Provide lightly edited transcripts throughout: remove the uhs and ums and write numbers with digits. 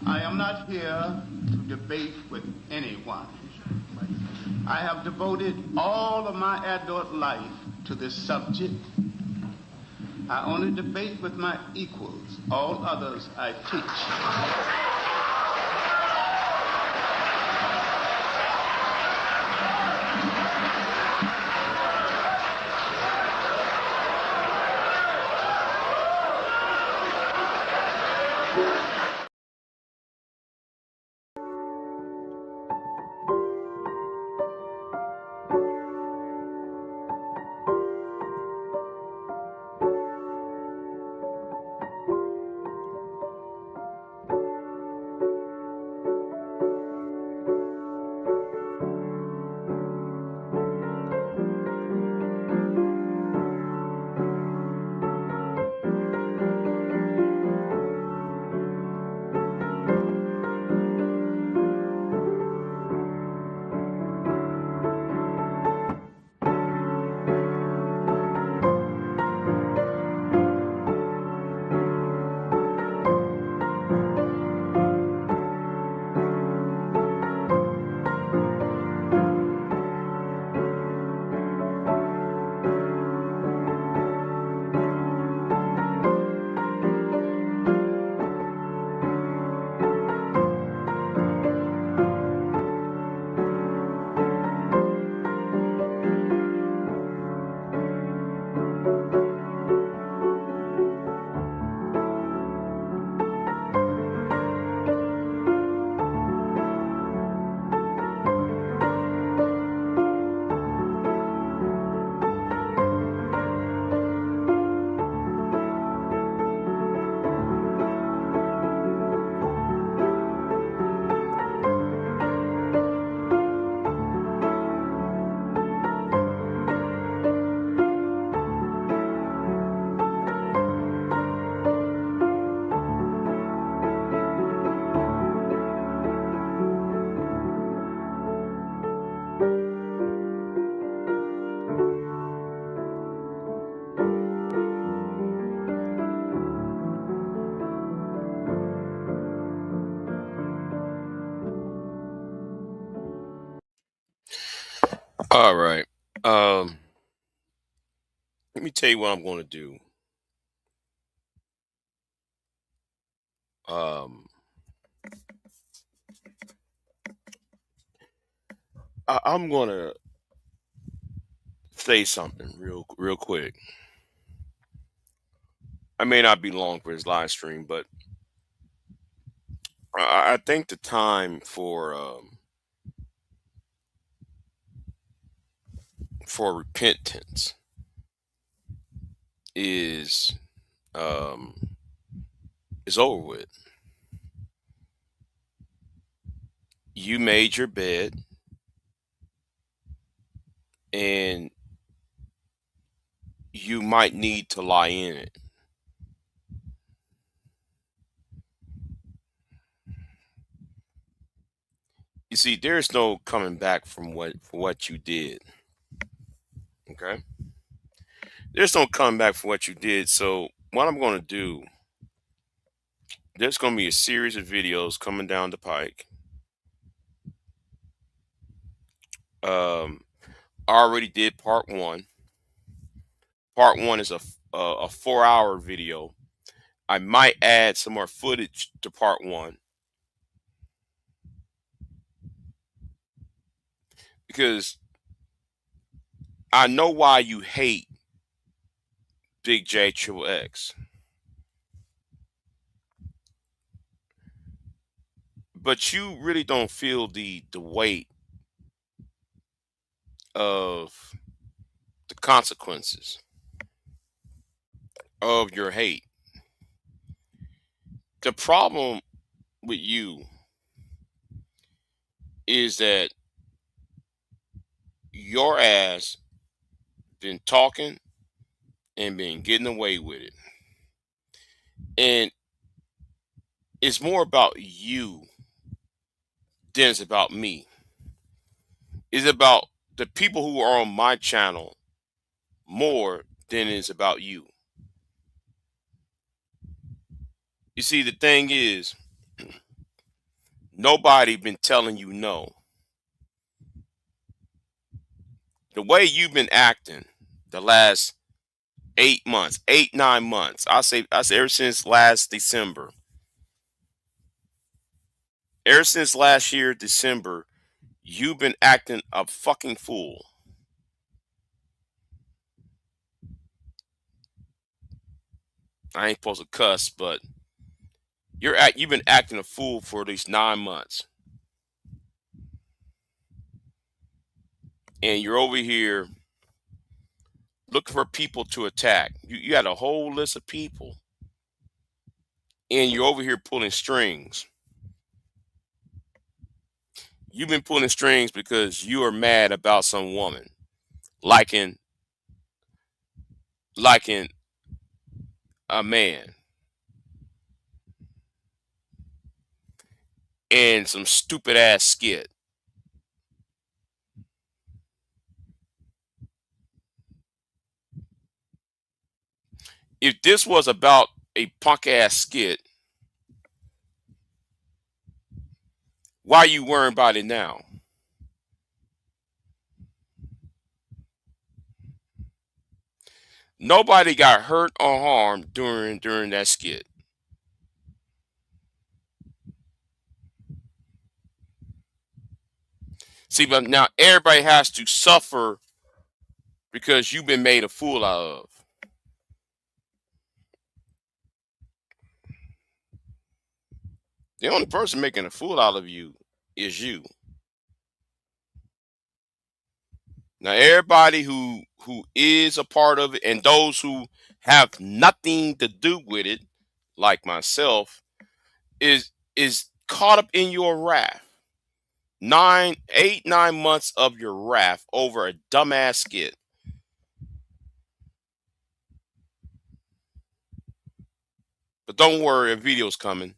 I am not here to debate with anyone. I have devoted all of my adult life to this subject. I only debate with my equals. All others I teach. All right. Um, Let me tell you what I'm going to do. Um, I'm going to say something real quick. I may not be long for this live stream, but I think the time for repentance is um is over with. You made your bed, and you might need to lie in it. You see, there's no coming back from what you did. Okay, there's no coming back from what you did. So what I'm going to do, there's going to be a series of videos coming down the pike. Um, I already did part one. Part one is a 4 hour video. I might add some more footage to part one because I know why you hate Big J Triple X, but you really don't feel the weight of the consequences of your hate. The problem with you is that your ass been talking and been getting away with it. And it's more about you than it's about me. It's about the people who are on my channel more than it's about you. You see, the thing is, Nobody been telling you no. The way you've been acting the last 8 months, 8, 9 months. I say ever since last December. Ever since last year, December, you've been acting a fucking fool. I ain't supposed to cuss, but you've been acting a fool for at least 9 months. And you're over here looking for people to attack. You had a whole list of people. And you're over here pulling strings. You've been pulling strings because you are mad about some woman liking liking a man and some stupid ass skit. If this was about a punk ass skit, why are you worrying about it now? Nobody got hurt or harmed during that skit. See, but now everybody has to suffer because you've been made a fool out of. The only person making a fool out of you is you. Now everybody who is a part of it and those who have nothing to do with it, like myself, is caught up in your wrath. 9 months of your wrath over a dumbass skit. But don't worry, a video's coming.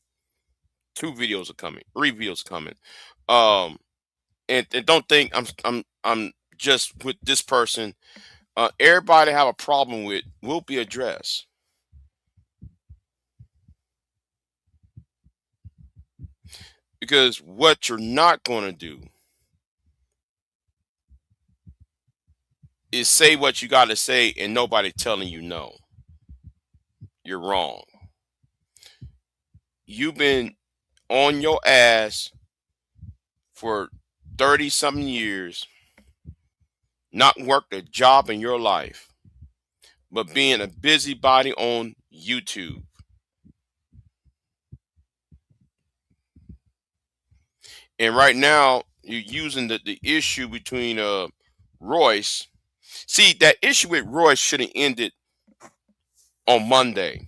2 videos are coming. 3 videos are coming. Um, and don't think I'm just with this person. Everybody have a problem with will be addressed. Because what you're not going to do is say what you got to say and nobody telling you no. You're wrong. You've been on your ass for 30 something years, not worked a job in your life, but being a busybody on YouTube. And right now, you're using the issue between Royce. See, that issue with Royce should have ended on Monday.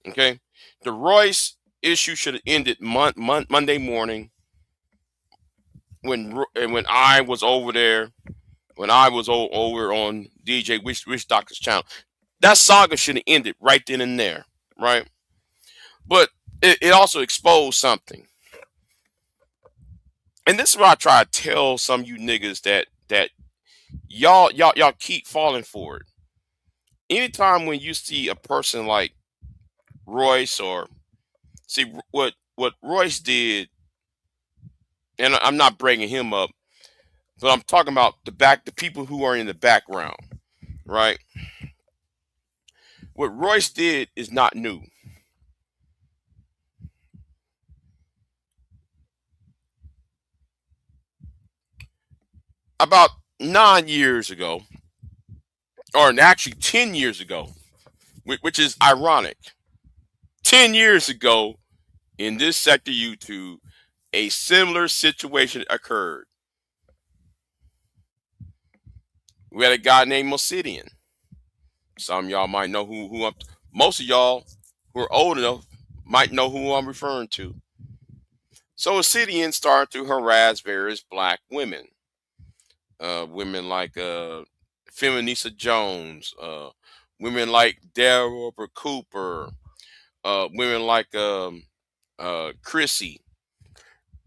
Okay? The Royce issue should have ended Monday morning when I was over there, when I was over on DJ Wish Doctor's channel. That saga should have ended right then and there, right? But it also exposed something. And this is what I try to tell some of you niggas that y'all keep falling for it. Anytime when you see a person like Royce or see what Royce did, and I'm not bringing him up, but I'm talking about the people who are in the background, right? What Royce did is not new. About 9 years ago, or actually 10 years ago, which is ironic. 10 years ago in this sector YouTube, a similar situation occurred. We had a guy named Mosidian. Some of y'all might know who I'm. Most of y'all who are old enough might know who I'm referring to. So Mosidian started to harass various black women, women like Feminisa Jones, women like Deborah Cooper, women like Chrissy,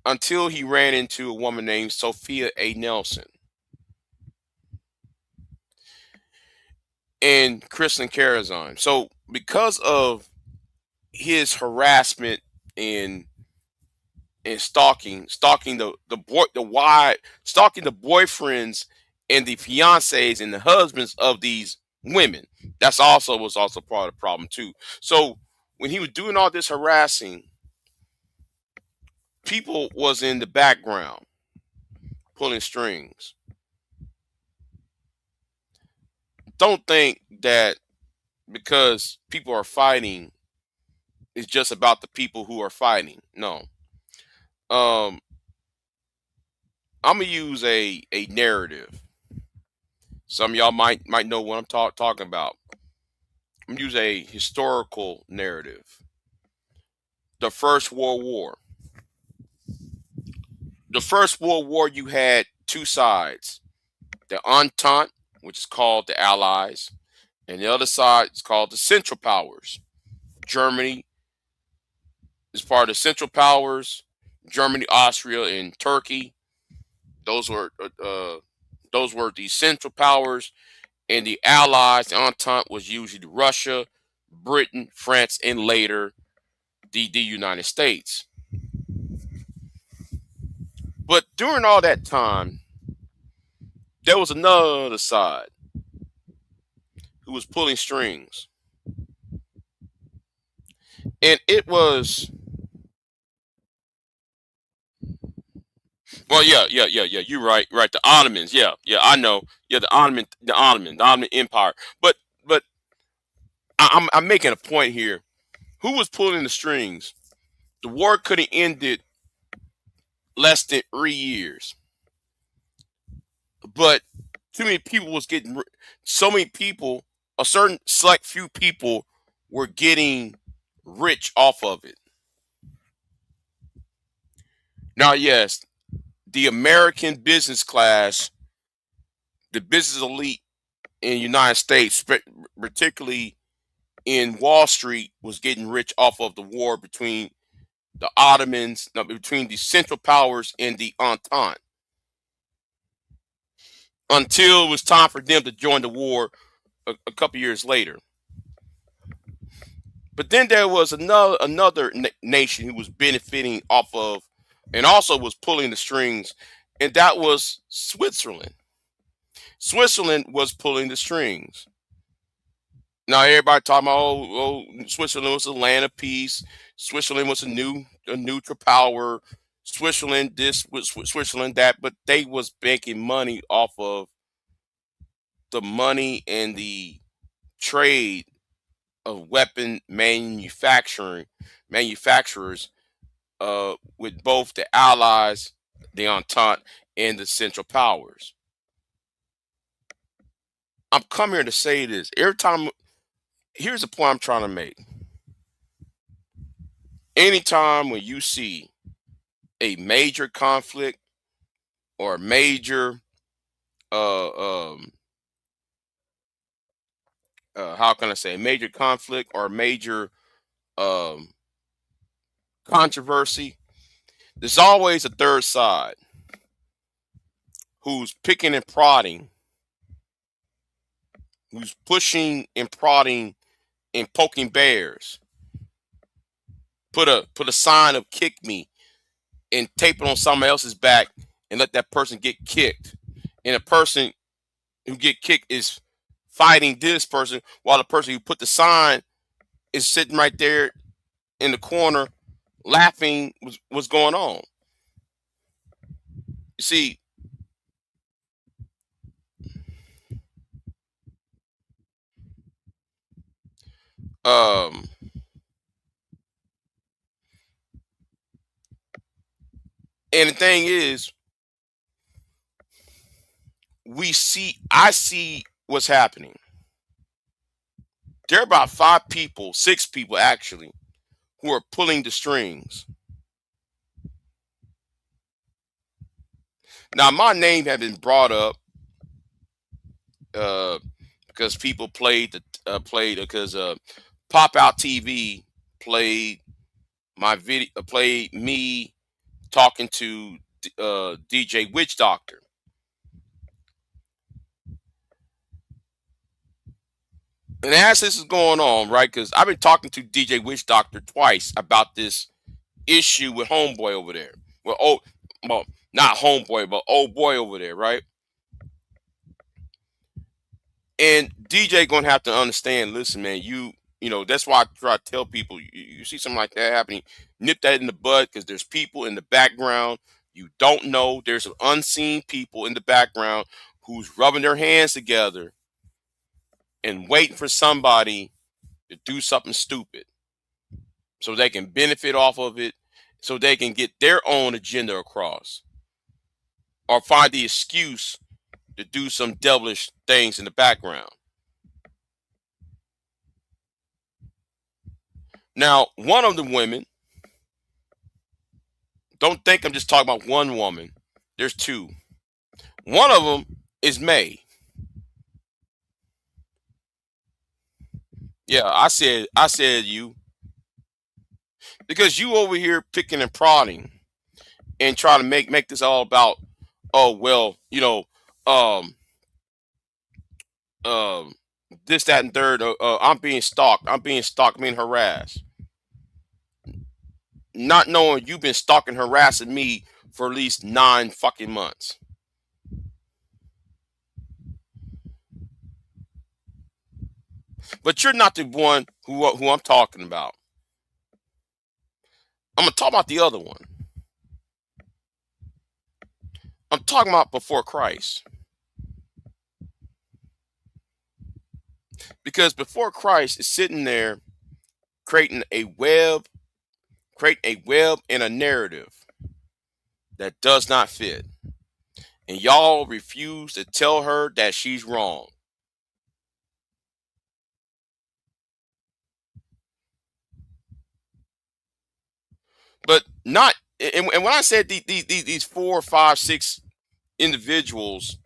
until he ran into a woman named Sophia A. Nelson and Kristen Carazon. So because of his harassment and and stalking stalking the boyfriends and the fiancés and the husbands of these women. Was also part of the problem too. So when he was doing all this harassing, people was in the background pulling strings. Don't think that because people are fighting, it's just about the people who are fighting. No. Um, I'm gonna use a narrative. Some of y'all might know what I'm talking about. I'm gonna use a historical narrative. The First World War. The First World War, you had two sides: the Entente, which is called the Allies, and the other side is called the Central Powers. Germany is part of the Central Powers. Germany, Austria, and Turkey. Those were those were the Central Powers, and the Allies. The Entente was usually Russia, Britain, France, and later the United States. But during all that time, there was another side who was pulling strings, and it was yeah. You're right, right. The Ottomans, yeah. I know, yeah. The Ottoman Empire. But I'm making a point here. Who was pulling the strings? The war could have ended less than 3 years, but too many people was getting so many people. A certain select few people were getting rich off of it. Now, yes, the American business class, the business elite in the United States, particularly in Wall Street, was getting rich off of the war between the Ottomans, no, between the Central Powers and the Entente, until it was time for them to join the war a couple years later. But then there was another nation who was benefiting off of, and also was pulling the strings, and that was Switzerland. Switzerland was pulling the strings. Now everybody talking about Switzerland was a land of peace. Switzerland was a neutral power. Switzerland this was Switzerland that, but they was making money off of the money and the trade of weapon manufacturers with both the Allies, the Entente, and the Central Powers. I'm coming here to say this. Every time, here's the point I'm trying to make. Anytime when you see a major conflict or a major, uh, um, how can I say, a major conflict or a major um, controversy, there's always a third side who's picking and prodding, who's pushing and prodding and poking bears. Put a sign of "kick me" and tape it on someone else's back and let that person get kicked. And the person who get kicked is fighting this person while the person who put the sign is sitting right there in the corner laughing what's going on. You see, um, and the thing is, I see what's happening. There are about 5 people, 6 people actually, who are pulling the strings. Now, my name had been brought up uh, because people played because Pop Out TV played my video, played me talking to DJ Witch Doctor. And as this is going on, right? Because I've been talking to DJ Witch Doctor twice about this issue with homeboy over there. Well, not homeboy, but old boy over there, right? And DJ gonna have to understand. Listen, man, that's why I try to tell people. You see something like that happening, nip that in the bud because there's people in the background you don't know. There's some unseen people in the background who's rubbing their hands together and waiting for somebody to do something stupid so they can benefit off of it, so they can get their own agenda across, or find the excuse to do some devilish things in the background. Now, one of the women, don't think I'm just talking about one woman. There's two. One of them is May. Yeah, I said you because you over here picking and prodding and trying to make this all about, oh well, um um this, that, and third. I'm being stalked. I'm being harassed. Not knowing you've been stalking, harassing me for at least 9 fucking months. But you're not the one who I'm talking about. I'm gonna talk about the other one. I'm talking about before Christ. Because before Christ is sitting there creating a web, and a narrative that does not fit. And y'all refuse to tell her that she's wrong. But not, and when I said these 4, 5, 6 individuals,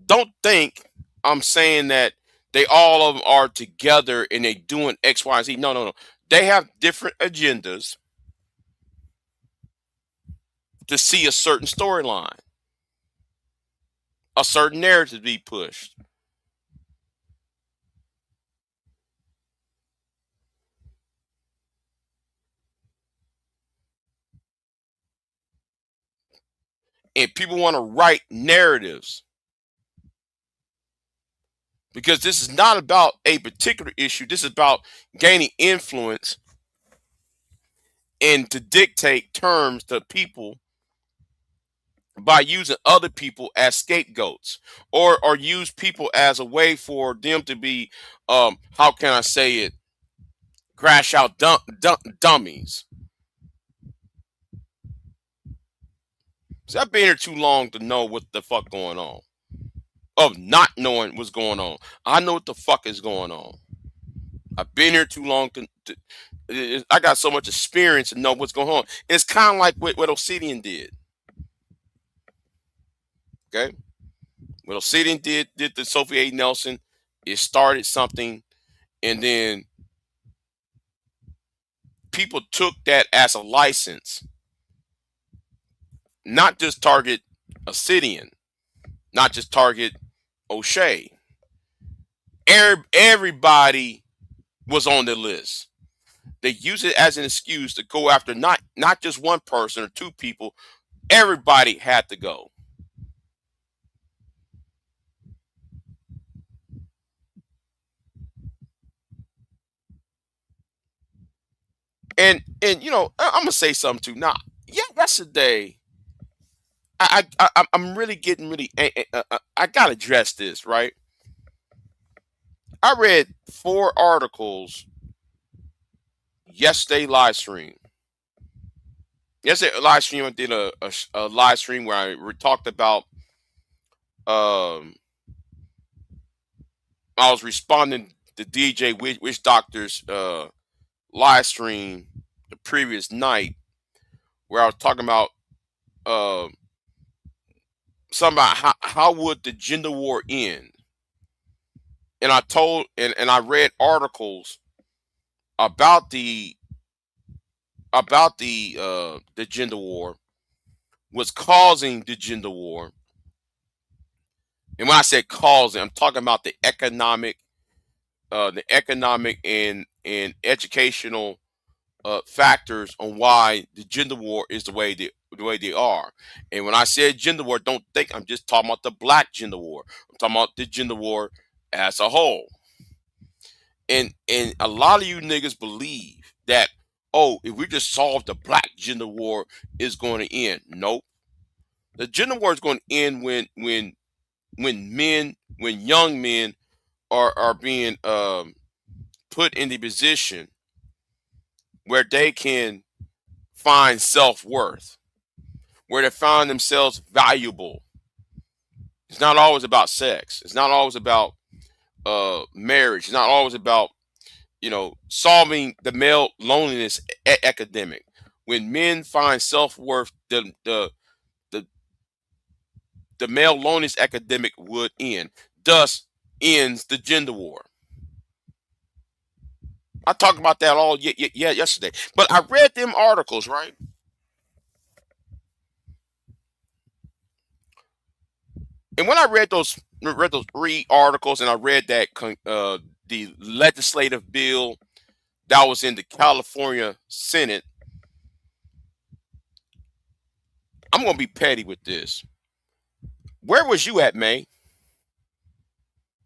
don't think I'm saying that they all of them are together and they doing X, Y, and Z. No, no, no. They have different agendas to see a certain storyline, a certain narrative to be pushed. And people want to write narratives because this is not about a particular issue. This is about gaining influence and to dictate terms to people by using other people as scapegoats, or use people as a way for them to be, how can I say it, crash out dummies. So I've been here too long to know what the fuck going on, of not knowing what's going on. I know what the fuck is going on. I've been here too long I got so much experience to know what's going on. It's kind of like what Obsidian did. Okay, what Obsidian did to Sophie A. Nelson. It started something, and then people took that as a license, not just target Obsidian, not just target O'Shea. Everybody was on the list. They use it as an excuse to go after not just one person or two people. Everybody had to go. And I'm gonna say something too. Now, yeah, yesterday I'm really getting really. I gotta address this, right? I read 4 articles yesterday live stream. Yesterday live stream, I did a live stream where we talked about. Um, I was responding to DJ Witch Doctor's live stream the previous night, where I was talking about uh, something about how would the gender war end, and I read articles about the gender war, was causing the gender war. And when I said causing, I'm talking about the economic and educational factors on why the gender war is the way they are. And when I said gender war, don't think I'm just talking about the black gender war. I'm talking about the gender war as a whole. And a lot of you niggas believe that, oh, if we just solve the black gender war, it's going to end. Nope. The gender war is going to end when young men are being put in the position where they can find self-worth, where they find themselves valuable. It's not always about sex. It's not always about marriage. It's not always about, solving the male loneliness epidemic. When men find self-worth, the the male loneliness epidemic would end. Thus ends the gender war. I talked about that all yesterday. But I read them articles, right? And when I read those 3 articles, and I read that the legislative bill that was in the California Senate, I'm gonna be petty with this. Where was you at, May?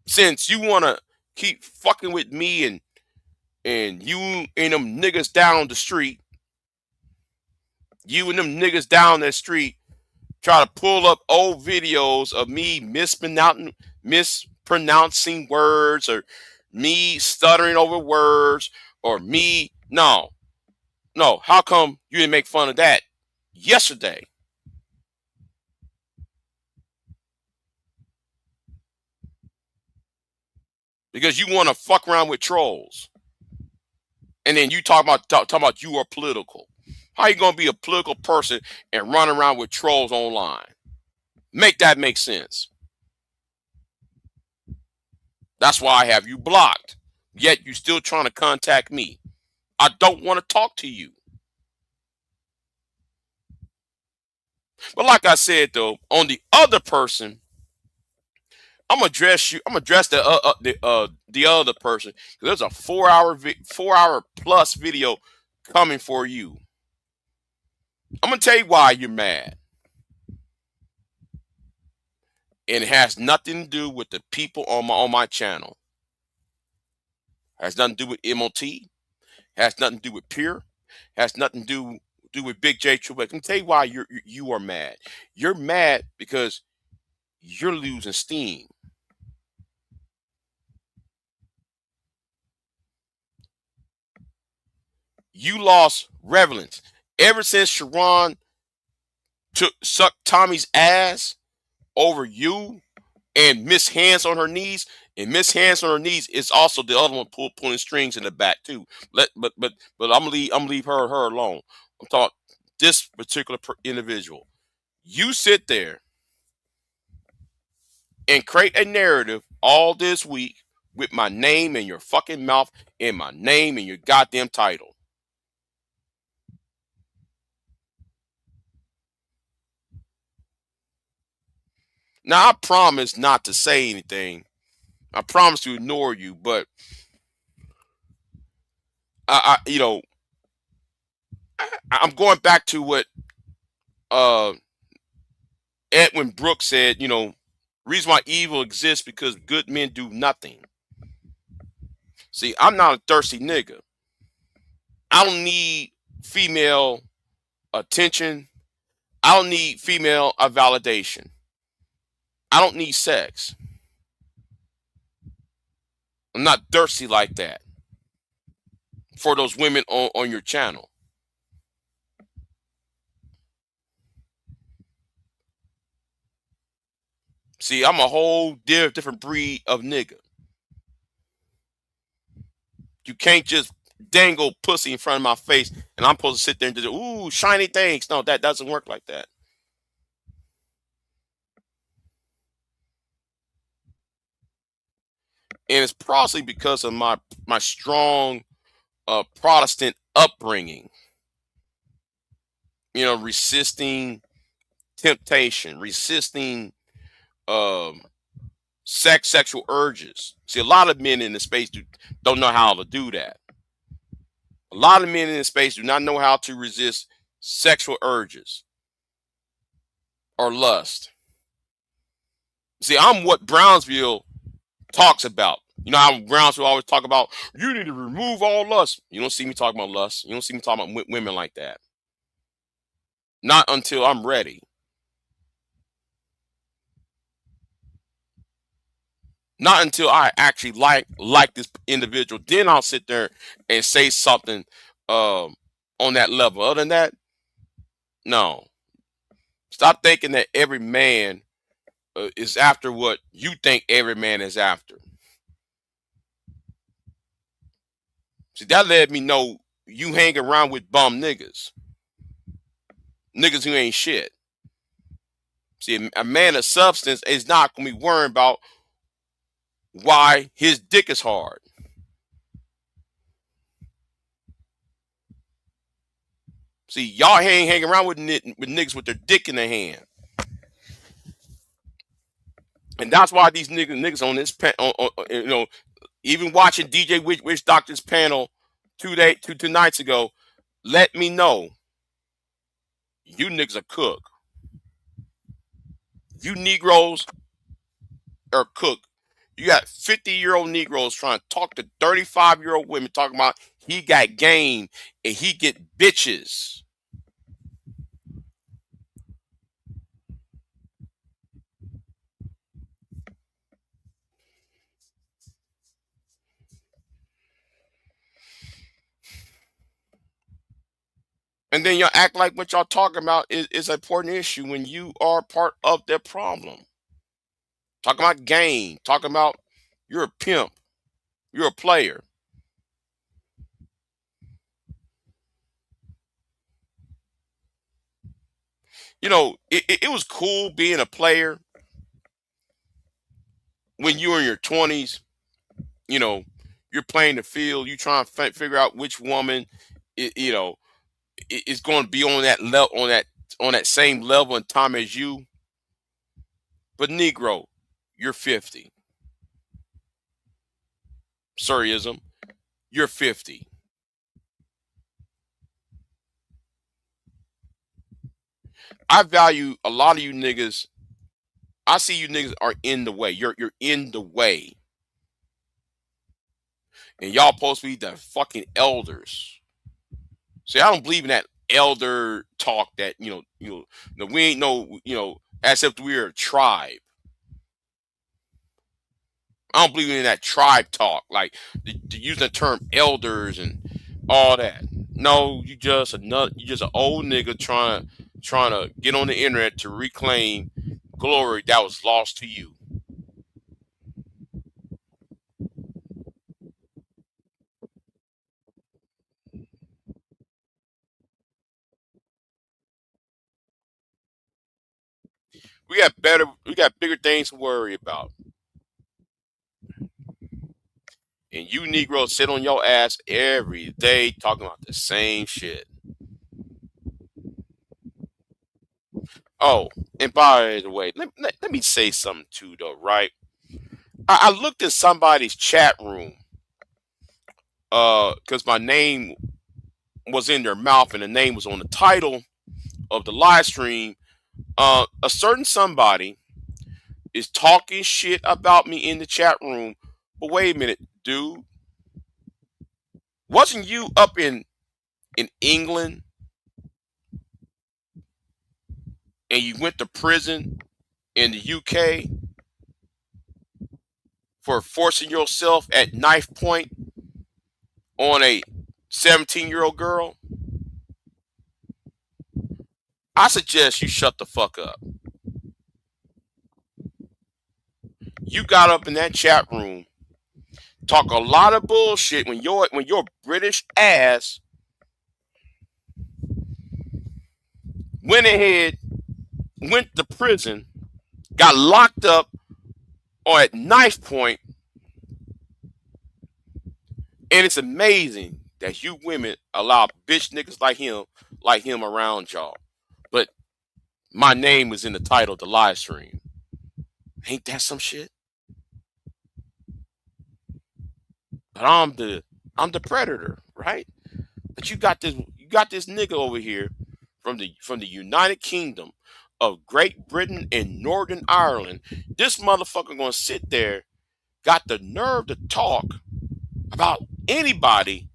Since you wanna keep fucking with me and you and them niggas down the street, you and them niggas down the street try to pull up old videos of me mispronouncing words, or me stuttering over words, or me. No. How come you didn't make fun of that yesterday? Because you want to fuck around with trolls, and then you talk about you are political. How you gonna be a political person and run around with trolls online? Make that make sense. That's why I have you blocked. Yet you still trying to contact me. I don't want to talk to you. But like I said though, on the other person, I'm gonna address you. I'm gonna address the other person. There's a 4 hour plus video coming for you. I'm gonna tell you why you're mad, and it has nothing to do with the people on my channel. It has nothing to do with MOT. Has nothing to do with Pure. Has nothing to do with Big J Triple. Let me tell you why you are mad. You're mad because you're losing steam. You lost relevance ever since Sharon sucked Tommy's ass over you and Miss Hands on her knees. And Miss Hands on her knees is also the other one pulling strings in the back too. But I'm gonna leave her alone. I'm talking this particular individual. You sit there and create a narrative all this week with my name in your fucking mouth and my name in your goddamn title. Now I promise not to say anything. I promise to ignore you, but I'm going back to what Edwin Brooks said. Reason why evil exists because good men do nothing. See, I'm not a thirsty nigga. I don't need female attention. I don't need female validation. I don't need sex. I'm not thirsty like that for those women on your channel. See, I'm a whole different breed of nigga. You can't just dangle pussy in front of my face and I'm supposed to sit there and just, ooh, shiny things. No, that doesn't work like that. And it's probably because of my strong Protestant upbringing. Resisting temptation, resisting sexual urges. See, a lot of men in the space don't know how to do that. A lot of men in this space do not know how to resist sexual urges or lust. See, I'm what Brownsville talks about. You know how Brownsville always talk about, you need to remove all lust. You don't see me talking about lust. You don't see me talking about women like that. Not until I'm ready. Not until I actually like this individual. Then I'll sit there and say something on that level. Other than that, no. Stop thinking that every man is after what you think every man is after. See, that let me know you hang around with bum niggas. Niggas who ain't shit. See, a man of substance is not going to be worrying about why his dick is hard. See, y'all ain't hanging around with niggas with their dick in their hand. And that's why these niggas on this, you know, even watching DJ Witch Doctor's panel two nights ago, let me know you niggas are cook. You Negroes are cook. You got 50-year-old Negroes trying to talk to 35-year-old women talking about he got game and he get bitches. And then y'all act like what y'all talking about is an important issue when you are part of the problem. Talking about game, talking about you're a pimp, you're a player. You know, it was cool being a player when you were in your 20s. You know, you're playing the field, you trying to figure out which woman, you know, is going to be on that level, on that same level and time as you. But Negro, you're 50. Surrealism, you're 50. I value a lot of you niggas. I see you niggas are in the way. You're in the way. And y'all supposed to be the fucking elders. See, I don't believe in that elder talk that, we ain't no, as if we're a tribe. I don't believe in that tribe talk, like the use the term elders and all that. No, you just an old nigga trying to get on the internet to reclaim glory that was lost to you. We got bigger things to worry about. And you Negroes sit on your ass every day talking about the same shit. Oh, and by the way, let me say something too, though, right? I looked at somebody's chat room, because my name was in their mouth and the name was on the title of the live stream. A certain somebody is talking shit about me in the chat room. But wait a minute, dude. Wasn't you up in England and you went to prison in the UK for forcing yourself at knife point on a 17-year-old girl? I suggest you shut the fuck up. You got up in that chat room, talk a lot of bullshit when your British ass went ahead, went to prison, got locked up or at knife point, and it's amazing that you women allow bitch niggas like him around y'all. But my name was in the title of the live stream. Ain't that some shit? But I'm the predator, right? But you got this nigga over here from the United Kingdom of Great Britain and Northern Ireland. This motherfucker gonna sit there, got the nerve to talk about anybody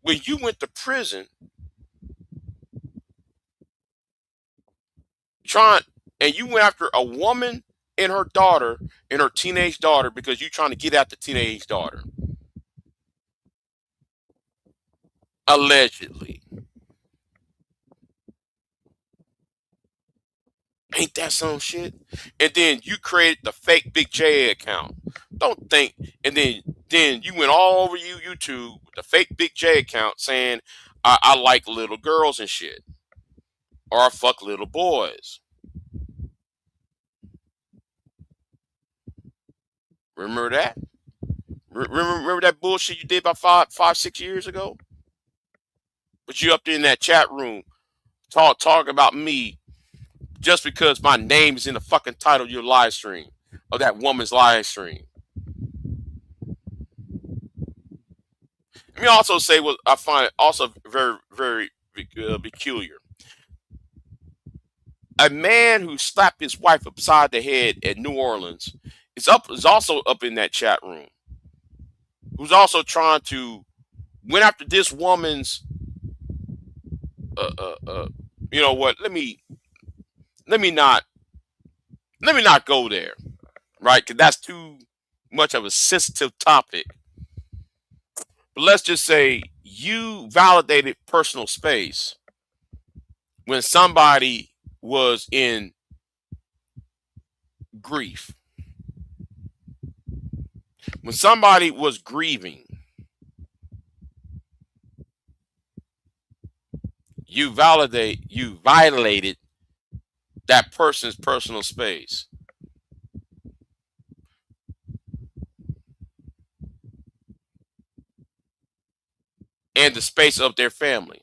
when you went to prison trying and you went after a woman and her daughter and her teenage daughter because you trying to get at the teenage daughter. Allegedly. Ain't that some shit? And then you created the fake Big J account. Don't think and then you went all over YouTube with the fake Big J account saying I like little girls and shit. Or I fuck little boys. Remember that? Remember that bullshit you did about 6 years ago? But you up there in that chat room talking about me just because my name is in the fucking title of your live stream, of that woman's live stream. Let me also say what I find also very, very peculiar. A man who slapped his wife upside the head at New Orleans is also up in that chat room. Who's also trying to went after this woman's. You know what? Let me not go there, right? Because that's too much of a sensitive topic. But let's just say you validated personal space when somebody was in grief, when somebody was grieving. You violated that person's personal space and the space of their family.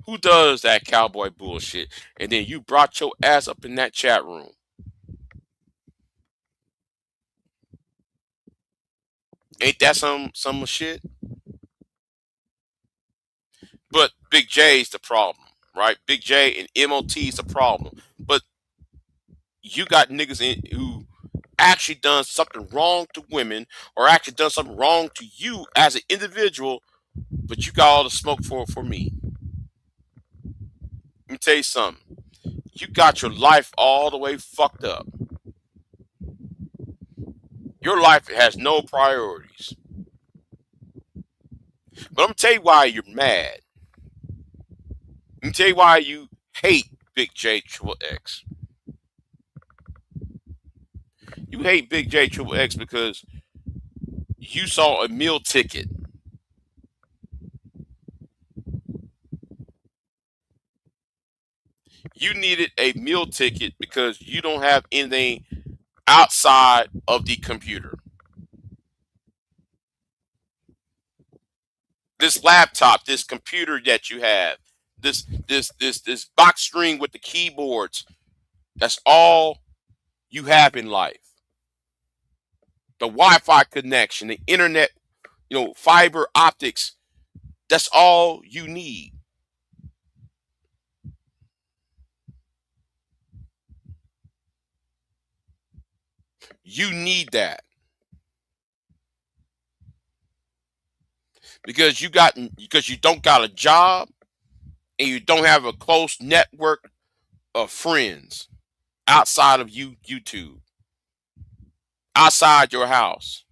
Who does that cowboy bullshit? And then you brought your ass up in that chat room. Ain't that some shit? But Big J's the problem, right? Big J and MOT is the problem. But you got niggas who actually done something wrong to women or actually done something wrong to you as an individual, but you got all the smoke for me. Let me tell you something. You got your life all the way fucked up. Your life has no priorities. But I'm gonna tell you why you're mad. Let me tell you why you hate Big J Triple X. You hate Big J Triple X because you saw a meal ticket. You needed a meal ticket because you don't have anything outside of the computer. This laptop, this computer that you have, this box screen with the keyboards, that's all you have in life. The Wi-Fi connection, the internet, fiber optics, that's all you need. You need that because you don't got a job and you don't have a close network of friends outside of YouTube, outside your house.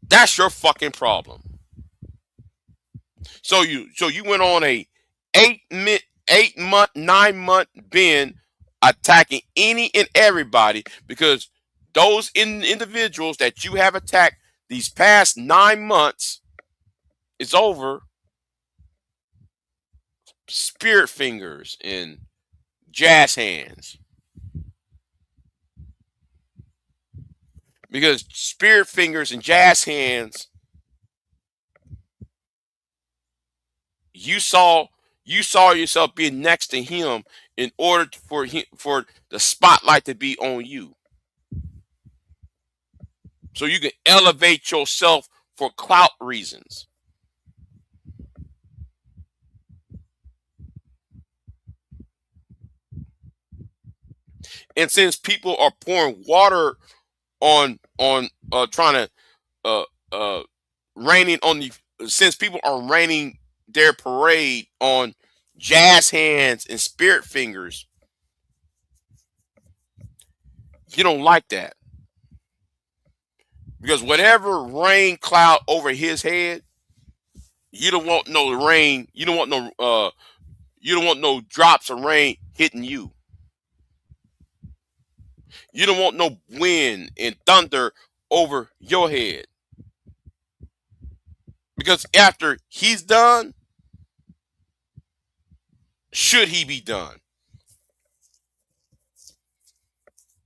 That's your fucking problem. So you went on a 8 month, 9 month bin attacking any and everybody because those individuals that you have attacked these past 9 months is over. Spirit fingers and jazz hands. Because spirit fingers and jazz hands, you saw yourself being next to him in order for the spotlight to be on you. so you can elevate yourself for clout reasons. And since people are pouring water on trying to uh uh raining on the since people are raining their parade on jazz hands and spirit fingers, you don't like that. Because whatever rain cloud over his head, you don't want no rain, you don't want no drops of rain hitting you. You don't want no wind and thunder over your head. Because after he's done, should he be done?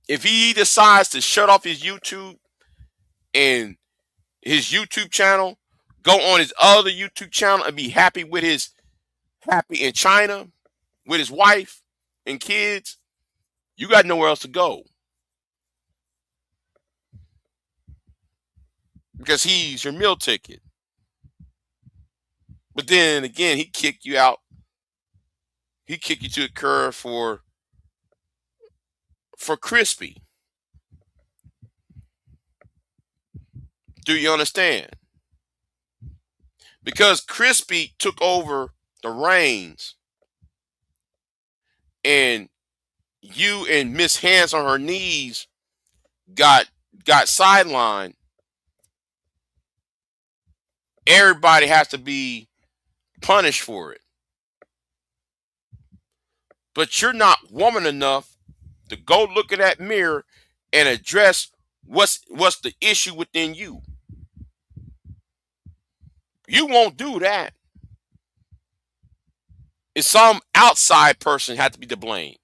If he decides to shut off his YouTube and his YouTube channel, go on his other YouTube channel and be happy with his happy in China with his wife and kids, you got nowhere else to go. Because he's your meal ticket. But then again, he kicked you out. He kicked you to the curb for Crispy. Do you understand? Because Crispy took over the reins and you and Miss Hands on her knees got sidelined. Everybody has to be punished for it. But you're not woman enough to go look in that mirror and address what's the issue within you. You won't do that. It's some outside person had to be to blame.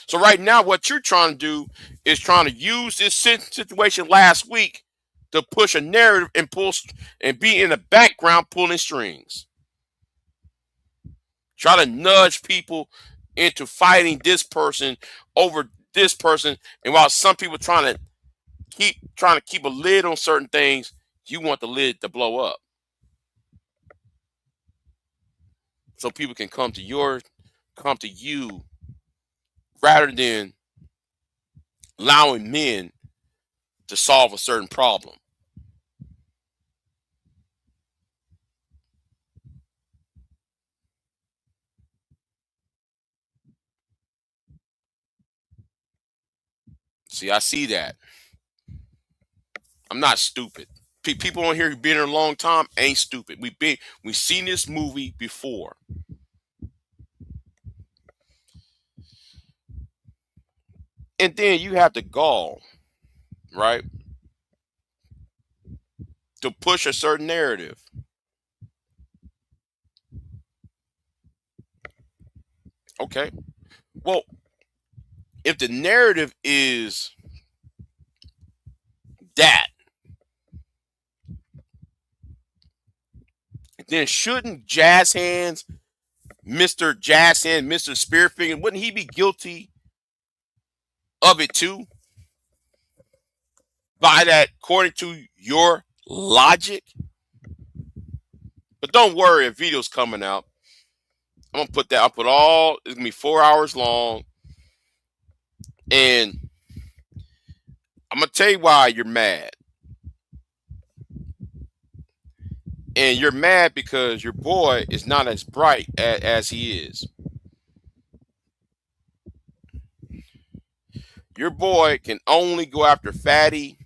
So right now, what you're trying to do is trying to use this situation last week to push a narrative and pull and be in the background pulling strings. Try to nudge people into fighting this person over this person, and while some people trying to keep a lid on certain things, you want the lid to blow up so people can come to you rather than allowing men to solve a certain problem. See, I see that. I'm not stupid. People on here who've been here a long time ain't stupid. We've seen this movie before. And then you have the gall, right, to push a certain narrative. Okay. Well, if the narrative is that, then shouldn't Jazz Hands, Mr. Jazz Hands, Mr. Spearfinger, wouldn't he be guilty of it too? By that, according to your logic? But don't worry, a video's coming out. I'm gonna put that. It's gonna be 4 hours long, and I'm gonna tell you why you're mad. And you're mad because your boy is not as bright as he is. Your boy can only go after Fatty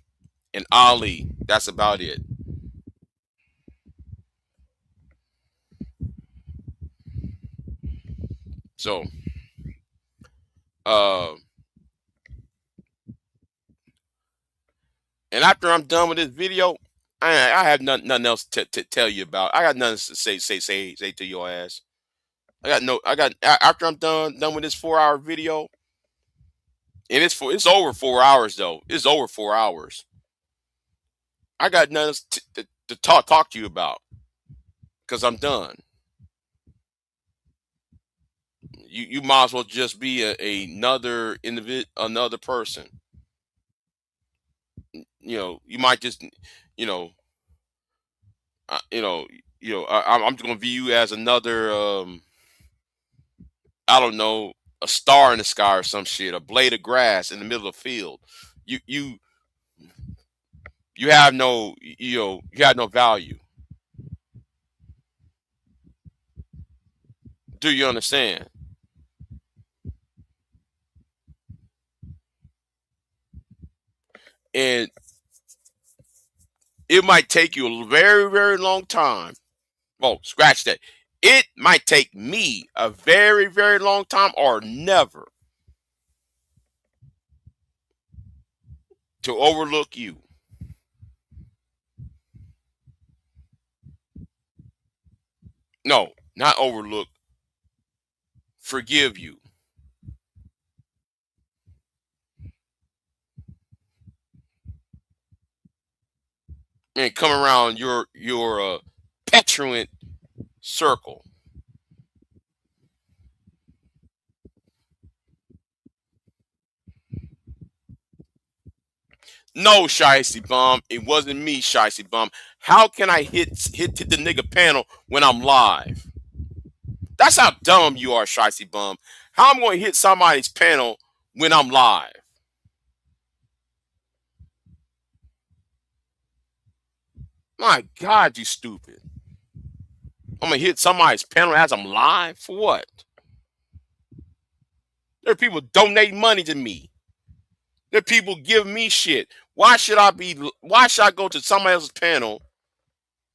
and Ali. That's about it. So, uh, and after I'm done with this video, I have nothing else to tell you about. I got nothing to say to your ass. After I'm done with this 4 hour video, and it's over 4 hours though. It's over 4 hours. I got nothing else to talk to you about because I'm done. You might as well just be another person. you might just, you know, uh, you know, I'm just gonna view you as another, I don't know, a star in the sky or some shit, a blade of grass in the middle of the field. You you you have no, you have no value. Do you understand? And it might take you a very, very long time. Well, scratch that. It might take me a very, very long time or never to overlook you. No, not overlook, forgive you. And come around your petulant circle. No, Shicey Bomb, it wasn't me, Shicey Bomb. How can I hit the nigga panel when I'm live? That's how dumb you are, Shicey Bomb. How I'm going to hit somebody's panel when I'm live? My God, you stupid. I'm gonna hit somebody's panel as I'm live for what? There are people donating money to me. There are people giving me shit. Why should I be? Why should I go to somebody else's panel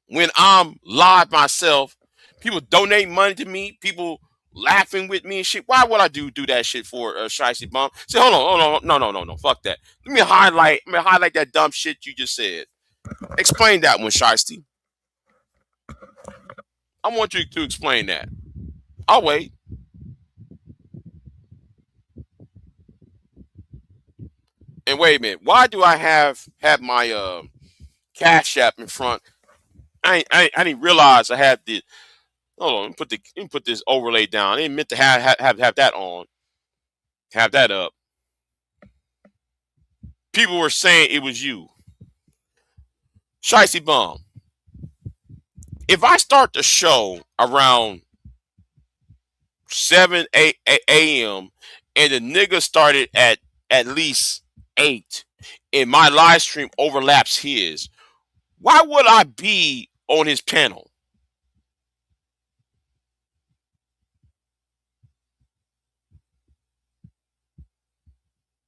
when I'm live myself? People donate money to me. People laughing with me and shit. Why would I do that shit for a Shicey Bomb? Say, hold on, no, fuck that. Let me highlight that dumb shit you just said. Explain that one, Shicey. I want you to explain that. I'll wait. And wait a minute. Why do I have my Cash App in front? I didn't realize I had the. Hold on. Let me put this overlay down. I didn't meant to have that on. Have that up. People were saying it was you, Shicey Bum. If I start the show around 7 a.m. and the nigga started at least 8, and my live stream overlaps his, why would I be on his panel?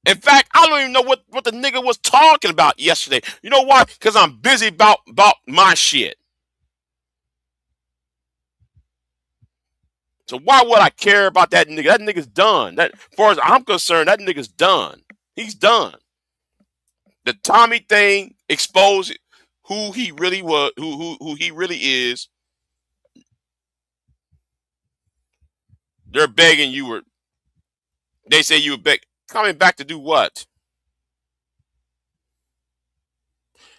In fact, I don't even know what the nigga was talking about yesterday. You know why? Because I'm busy about my shit. So why would I care about that nigga? That nigga's done. That, as far as I'm concerned, that nigga's done. He's done. The Tommy thing exposed who he really was, who he really is. They're begging you were. They say you were coming back to do what?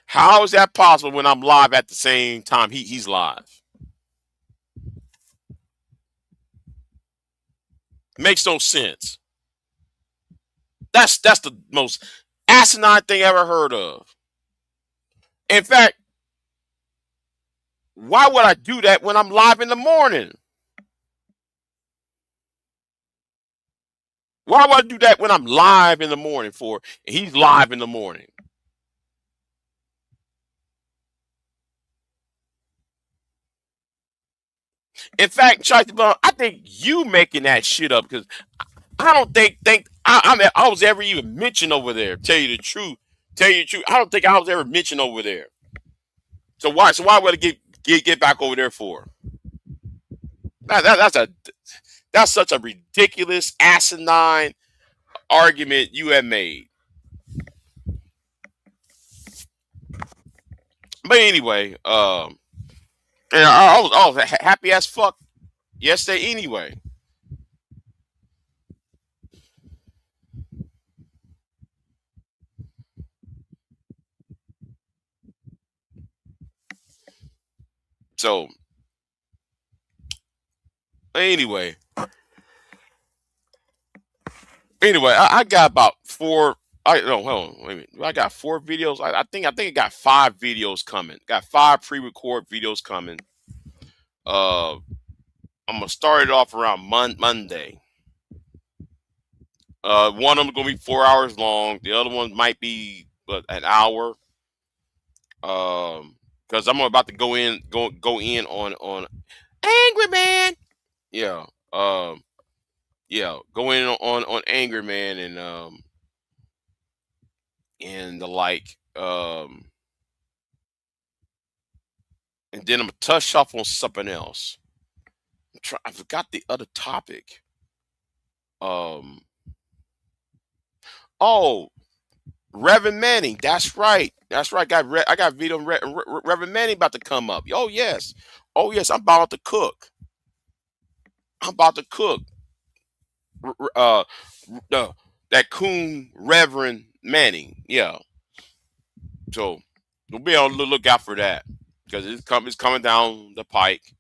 How is that possible when I'm live at the same time he's live? Makes no sense. That's the most asinine thing I ever heard of. In fact, why would I do that when I'm live in the morning? Why would I do that when I'm live in the morning for and he's live in the morning? In fact, I think you making that shit up because I don't think I was ever even mentioned over there. Tell you the truth. I don't think I was ever mentioned over there. So why would I get back over there for? That's such a ridiculous, asinine argument you have made. But anyway, and I was happy as fuck yesterday. Anyway, so anyway, I got about I no, hold on, wait a minute. I got 4 videos. I think I got 5 videos coming. Got 5 pre-record videos coming. I'm gonna start it off around Monday. One of them gonna be 4 hours long. The other one might be an hour. Because I'm about to go in on Angry Man. Yeah. Yeah. Go in on Angry Man and the like. And then I'm gonna touch off on something else. I forgot the other topic. Um. Oh, Reverend Manning. That's right. That's right. I got video on Reverend Manning about to come up. Oh yes. Oh yes. I'm about to cook. I'm about to cook. Uh, that coon Reverend Manning. Yeah. So we'll be on the lookout for that because it's coming down the pike.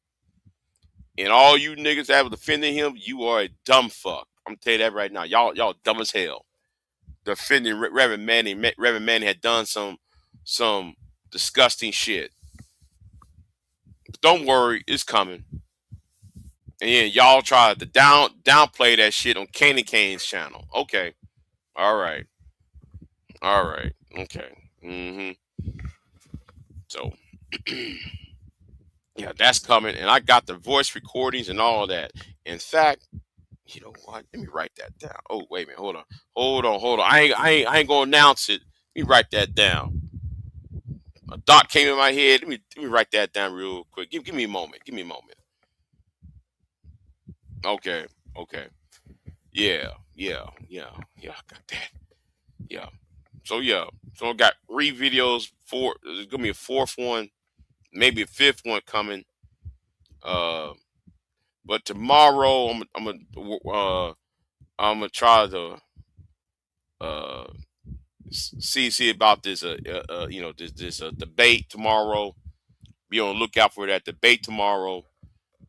And all you niggas that was defending him, you are a dumb fuck. I'm telling you that right now. Y'all dumb as hell. Defending Reverend Manning. Reverend Manning had done some disgusting shit. But don't worry, it's coming. And yeah, y'all try to downplay that shit on Candy Cane's channel. Okay. All right. All right. Okay. So yeah, that's coming. And I got the voice recordings and all of that. In fact, you know what? Let me write that down. Oh, wait a minute. Hold on. I ain't gonna announce it. Let me write that down. A thought came in my head. Let me write that down real quick. Give me a moment. Give me a moment. Okay. Okay. Yeah. I got that. Yeah. So yeah. So I got 3 videos. There's gonna be a 4th one, maybe a 5th one coming. But tomorrow I'm gonna try to see about this this debate tomorrow. Be on the lookout for that debate tomorrow.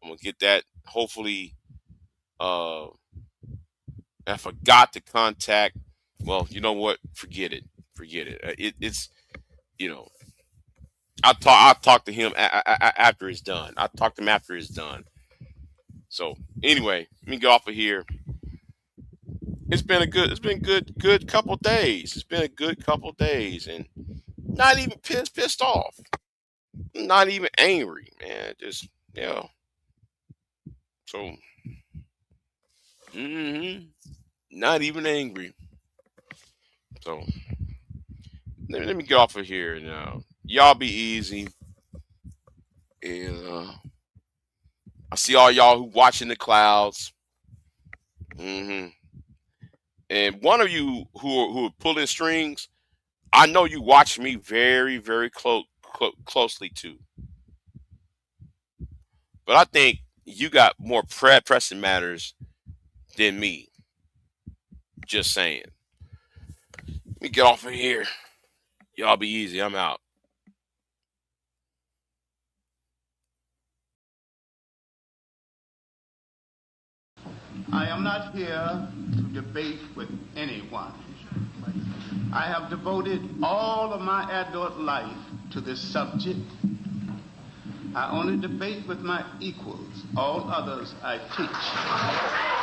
I'm gonna get that hopefully. I forgot to contact. Well, you know what? Forget it. Forget it. It's you know. I'll talk to him after it's done. I'll talk to him after it's done. So anyway, let me get off of here. It's been good couple days. It's been a good couple days, and not even pissed off. Not even angry, man. Just So, not even angry. So let me get off of here now. Y'all be easy, and I see all y'all who watching the clouds. And one of you who are pulling strings, I know you watch me very very closely too. But I think you got more pressing matters than me. Just saying. Let me get off of here. Y'all be easy. I'm out. I am not here to debate with anyone. I have devoted all of my adult life to this subject. I only debate with my equals. All others I teach.